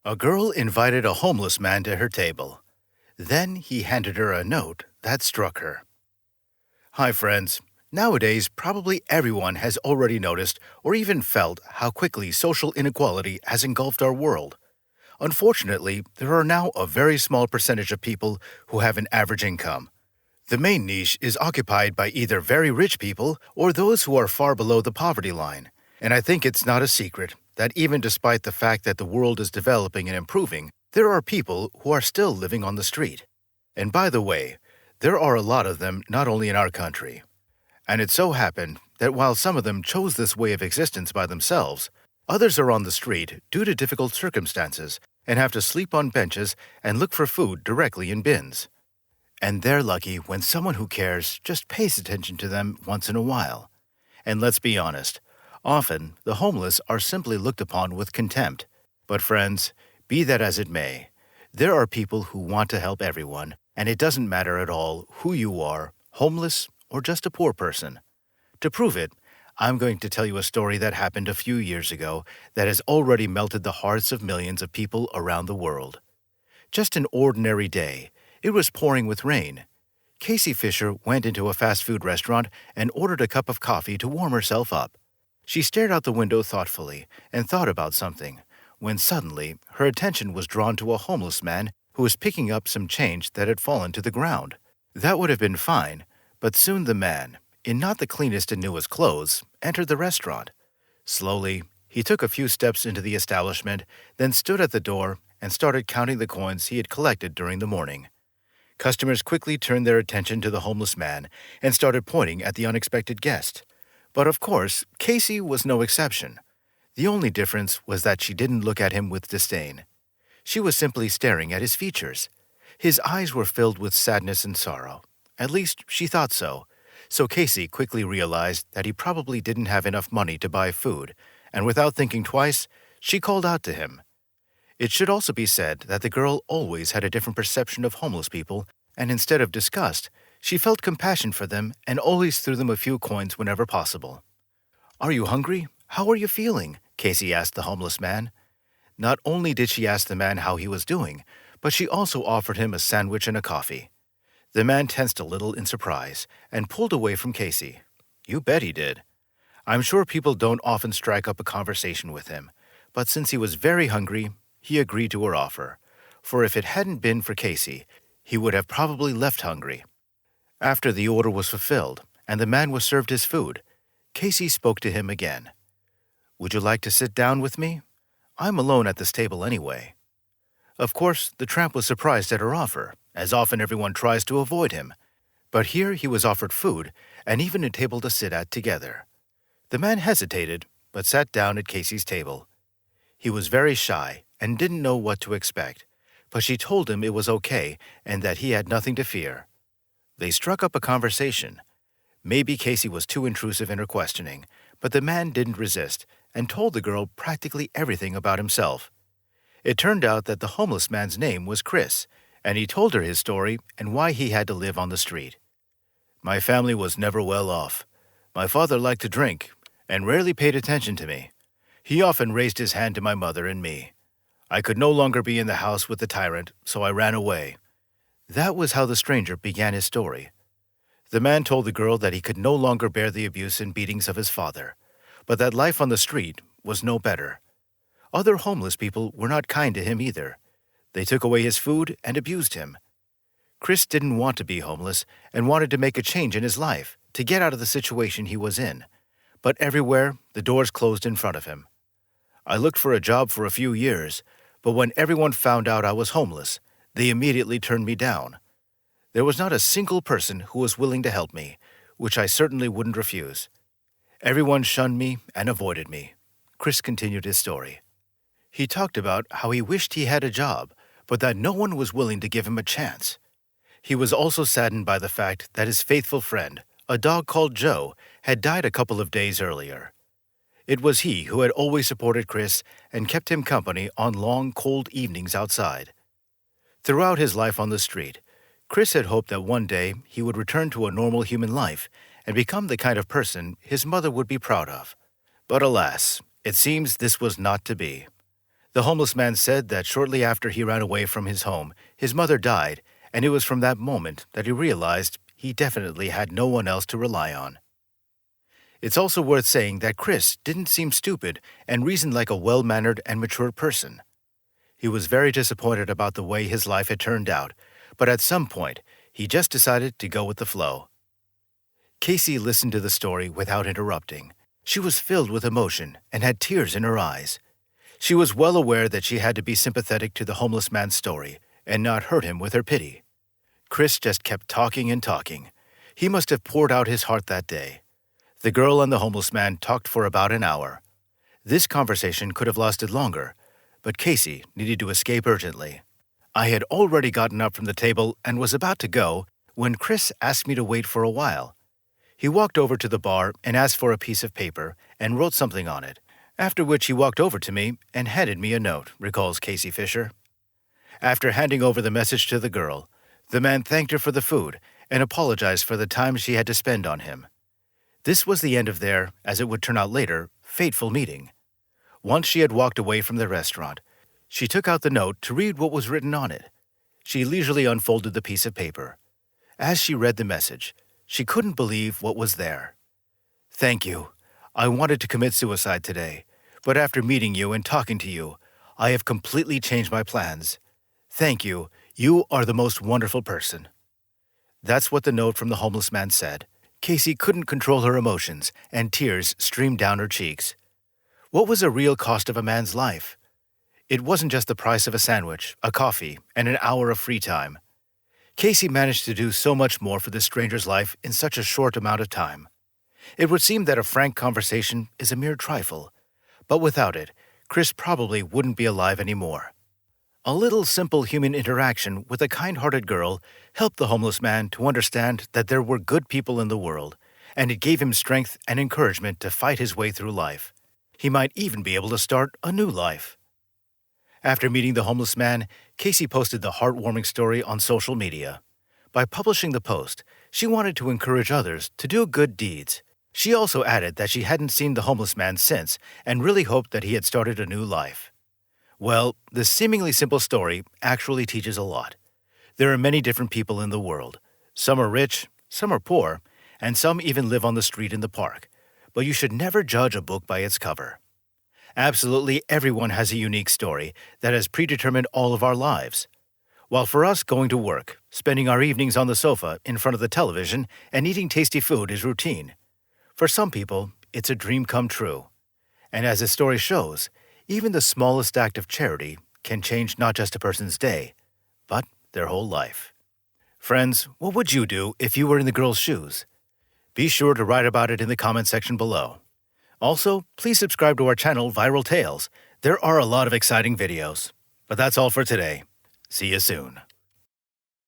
A girl invited a homeless man to her table. Then he handed her a note that struck her. Hi, friends. Nowadays, probably everyone has already noticed or even felt how quickly social inequality has engulfed our world. Unfortunately, there are now a very small percentage of people who have an average income. The main niche is occupied by either very rich people or those who are far below the poverty line. And I think it's not a secret that even despite the fact that the world is developing and improving, there are people who are still living on the street. And by the way, there are a lot of them not only in our country. And it so happened that while some of them chose this way of existence by themselves, others are on the street due to difficult circumstances and have to sleep on benches and look for food directly in bins. And they're lucky when someone who cares just pays attention to them once in a while. And let's be honest, often the homeless are simply looked upon with contempt. But friends, be that as it may, there are people who want to help everyone, and it doesn't matter at all who you are, homeless or just a poor person. To prove it, I'm going to tell you a story that happened a few years ago that has already melted the hearts of millions of people around the world. Just an ordinary day. It was pouring with rain. Casey Fisher went into a fast food restaurant and ordered a cup of coffee to warm herself up. She stared out the window thoughtfully and thought about something, when suddenly her attention was drawn to a homeless man who was picking up some change that had fallen to the ground. That would have been fine, but soon the man, in not the cleanest and newest clothes, entered the restaurant. Slowly, he took a few steps into the establishment, then stood at the door and started counting the coins he had collected during the morning. Customers quickly turned their attention to the homeless man and started pointing at the unexpected guest. But of course, Casey was no exception. The only difference was that she didn't look at him with disdain. She was simply staring at his features. His eyes were filled with sadness and sorrow. At least she thought so. So Casey quickly realized that he probably didn't have enough money to buy food, and without thinking twice, she called out to him. It should also be said that the girl always had a different perception of homeless people, and instead of disgust, she felt compassion for them and always threw them a few coins whenever possible. "Are you hungry? How are you feeling?" Casey asked the homeless man. Not only did she ask the man how he was doing, but she also offered him a sandwich and a coffee. The man tensed a little in surprise and pulled away from Casey. You bet he did. I'm sure people don't often strike up a conversation with him, but since he was very hungry, he agreed to her offer, for if it hadn't been for Casey, he would have probably left hungry. After the order was fulfilled and the man was served his food, Casey spoke to him again. "Would you like to sit down with me? I'm alone at this table anyway." Of course, the tramp was surprised at her offer, as often everyone tries to avoid him. But here he was offered food and even a table to sit at together. The man hesitated, but sat down at Casey's table. He was very shy and didn't know what to expect, but she told him it was okay and that he had nothing to fear. They struck up a conversation. Maybe Casey was too intrusive in her questioning, but the man didn't resist and told the girl practically everything about himself. It turned out that the homeless man's name was Chris, and he told her his story and why he had to live on the street. "My family was never well off. My father liked to drink and rarely paid attention to me. He often raised his hand to my mother and me. I could no longer be in the house with the tyrant, so I ran away." That was how the stranger began his story. The man told the girl that he could no longer bear the abuse and beatings of his father, but that life on the street was no better. Other homeless people were not kind to him either. They took away his food and abused him. Chris didn't want to be homeless and wanted to make a change in his life, to get out of the situation he was in. But everywhere, the doors closed in front of him. "I looked for a job for a few years, but when everyone found out I was homeless, they immediately turned me down. There was not a single person who was willing to help me, which I certainly wouldn't refuse. Everyone shunned me and avoided me." Chris continued his story. He talked about how he wished he had a job, but that no one was willing to give him a chance. He was also saddened by the fact that his faithful friend, a dog called Joe, had died a couple of days earlier. It was he who had always supported Chris and kept him company on long, cold evenings outside. Throughout his life on the street, Chris had hoped that one day he would return to a normal human life and become the kind of person his mother would be proud of. But alas, it seems this was not to be. The homeless man said that shortly after he ran away from his home, his mother died, and it was from that moment that he realized he definitely had no one else to rely on. It's also worth saying that Chris didn't seem stupid and reasoned like a well-mannered and mature person. He was very disappointed about the way his life had turned out, but at some point, he just decided to go with the flow. Casey listened to the story without interrupting. She was filled with emotion and had tears in her eyes. She was well aware that she had to be sympathetic to the homeless man's story and not hurt him with her pity. Chris just kept talking and talking. He must have poured out his heart that day. The girl and the homeless man talked for about an hour. This conversation could have lasted longer, but Casey needed to escape urgently. I had already gotten up from the table and was about to go when Chris asked me to wait for a while. He walked over to the bar and asked for a piece of paper and wrote something on it, after which he walked over to me and handed me a note, recalls Casey Fisher. After handing over the message to the girl, the man thanked her for the food and apologized for the time she had to spend on him. This was the end of their, as it would turn out later, fateful meeting. Once she had walked away from the restaurant, she took out the note to read what was written on it. She leisurely unfolded the piece of paper. As she read the message, she couldn't believe what was there. "Thank you. I wanted to commit suicide today, but after meeting you and talking to you, I have completely changed my plans. Thank you. You are the most wonderful person." That's what the note from the homeless man said. Casey couldn't control her emotions, and tears streamed down her cheeks. What was the real cost of a man's life? It wasn't just the price of a sandwich, a coffee, and an hour of free time. Casey managed to do so much more for this stranger's life in such a short amount of time. It would seem that a frank conversation is a mere trifle, but without it, Chris probably wouldn't be alive anymore. A little simple human interaction with a kind-hearted girl helped the homeless man to understand that there were good people in the world, and it gave him strength and encouragement to fight his way through life. He might even be able to start a new life. After meeting the homeless man, Casey posted the heartwarming story on social media. By publishing the post, she wanted to encourage others to do good deeds. She also added that she hadn't seen the homeless man since and really hoped that he had started a new life. Well, this seemingly simple story actually teaches a lot. There are many different people in the world. Some are rich, some are poor, and some even live on the street in the park. But you should never judge a book by its cover. Absolutely everyone has a unique story that has predetermined all of our lives. While for us going to work, spending our evenings on the sofa in front of the television, and eating tasty food is routine, for some people, it's a dream come true. And as the story shows, even the smallest act of charity can change not just a person's day, but their whole life. Friends, what would you do if you were in the girl's shoes? Be sure to write about it in the comment section below. Also, please subscribe to our channel, Viral Tales. There are a lot of exciting videos. But that's all for today. See you soon.